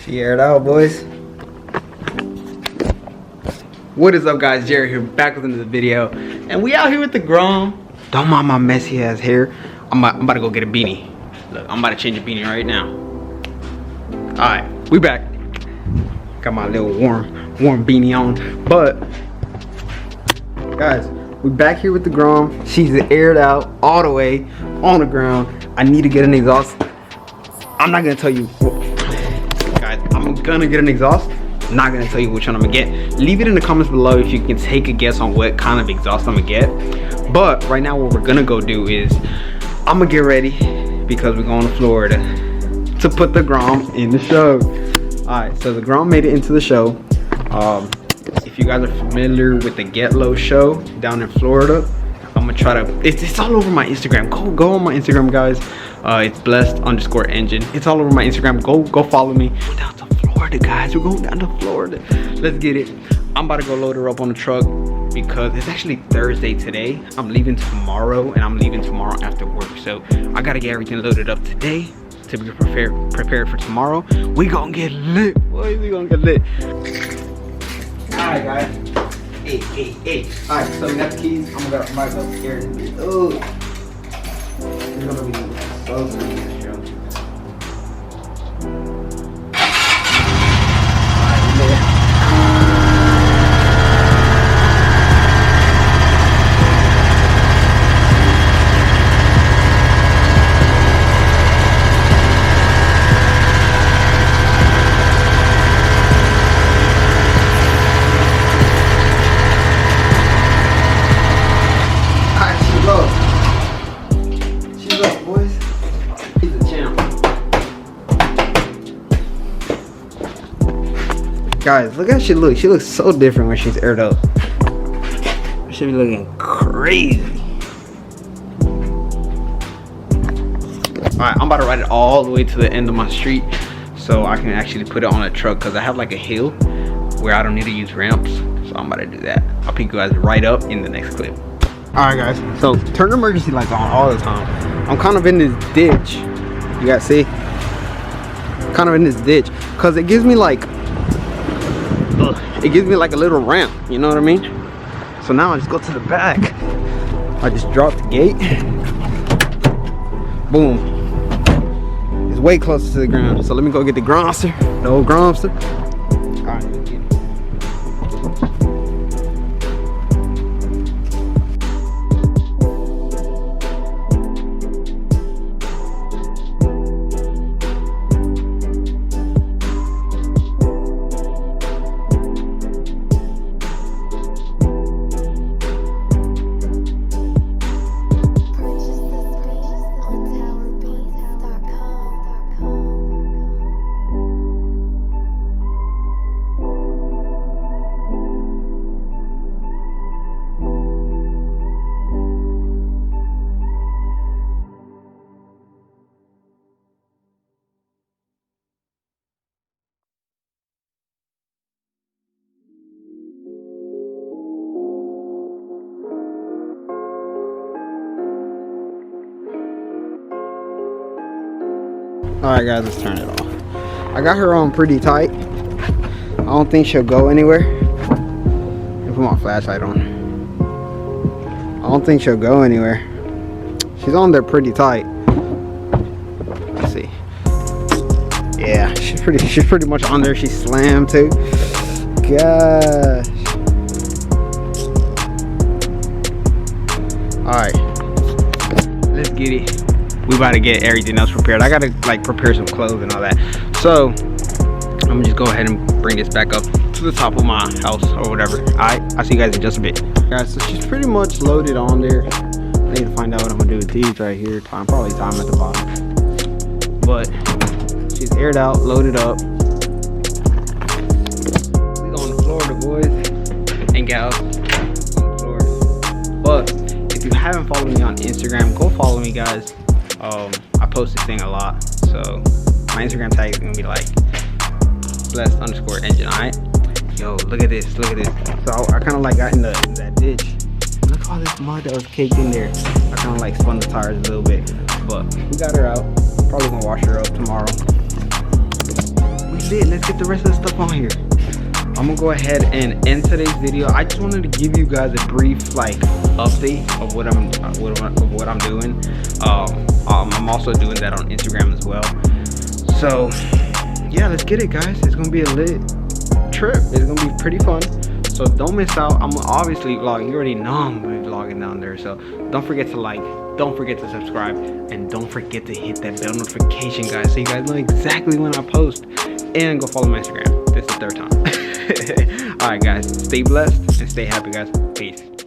She aired out, boys. What is up, guys? Jerry here, back with another video, and we out here with the Grom. Don't mind my messy ass hair. I'm about to go get a beanie. Look, I'm about to change a beanie right now. All right, we back. Got my little warm beanie on, but guys, we back here with the Grom. She's aired out all the way on the ground. I need to get an exhaust. I'm not gonna tell you, guys. I'm gonna get an exhaust. I'm not gonna tell you which one I'm gonna get. Leave it in the comments below if you can take a guess on what kind of exhaust I'm gonna get. But right now, what we're gonna go do is I'm gonna get ready because we're going to Florida to put the Grom in the show. All right, so the Grom made it into the show. If you guys are familiar with the Get Low show down in Florida, I'm gonna try to. It's all over my Instagram. Go on my Instagram, guys. It's blessed_engine. It's all over my Instagram. Go follow me. We're down to Florida, guys. We're going down to Florida. Let's get it. I'm about to go load her up on the truck because it's actually Thursday today. I'm leaving tomorrow, and I'm leaving tomorrow after work. So I gotta get everything loaded up today to be prepared for tomorrow. We gonna get lit, boys. We gonna get lit. All right, guys. Hey. All right, so we got the keys. I'm gonna go upstairs. Oh, it's gonna be so good. Guys, look how she looks. She looks so different when she's aired up. She be looking crazy. Alright, I'm about to ride it all the way to the end of my street so I can actually put it on a truck because I have like a hill where I don't need to use ramps. So I'm about to do that. I'll pick you guys right up in the next clip. Alright, guys. So turn the emergency lights on all the time. I'm kind of in this ditch. You guys see? Kind of in this ditch because it gives me like a little ramp, you know what I mean? So now I just go to the back. I just drop the gate. Boom. It's way closer to the ground. So let me go get the Gromster, the old Gromster. All right, let's get it. Alright, guys, let's turn it off. I got her on pretty tight. I don't think she'll go anywhere. Let me put my flashlight on. I don't think she'll go anywhere. She's on there pretty tight. Let's see. Yeah, she's pretty much on there. She's slammed too. Gosh. Alright. Let's get it. We about to get everything else prepared. I gotta like prepare some clothes and all that. So I'm gonna just go ahead and bring this back up to the top of my house or whatever. Alright, I'll see you guys in just a bit. Guys, so she's pretty much loaded on there. I need to find out what I'm gonna do with these right here. Probably time at the bottom. But she's aired out, loaded up. We going to Florida, boys and gals. Florida. But if you haven't followed me on Instagram, go follow me, guys. I post this thing a lot, so my Instagram tag is gonna be like blessed_engine. Alright, yo, look at this. So I kind of like got in that ditch. Look at all this mud that was caked in there. I kind of like spun the tires a little bit, but we got her out. Probably gonna wash her up tomorrow. We lit. Let's get the rest of the stuff on here. I'm gonna go ahead and end today's video. I just wanted to give you guys a brief like update of what I'm doing. I'm also doing that on Instagram as well. So yeah, let's get it, guys. It's gonna be a lit trip. It's gonna be pretty fun. So don't miss out. I'm obviously vlogging. You already know I'm gonna be vlogging down there. So don't forget to like, don't forget to subscribe, and don't forget to hit that bell notification, guys, so you guys know exactly when I post. And go follow my Instagram. This is the third time. Alright guys, stay blessed and stay happy, guys. Peace.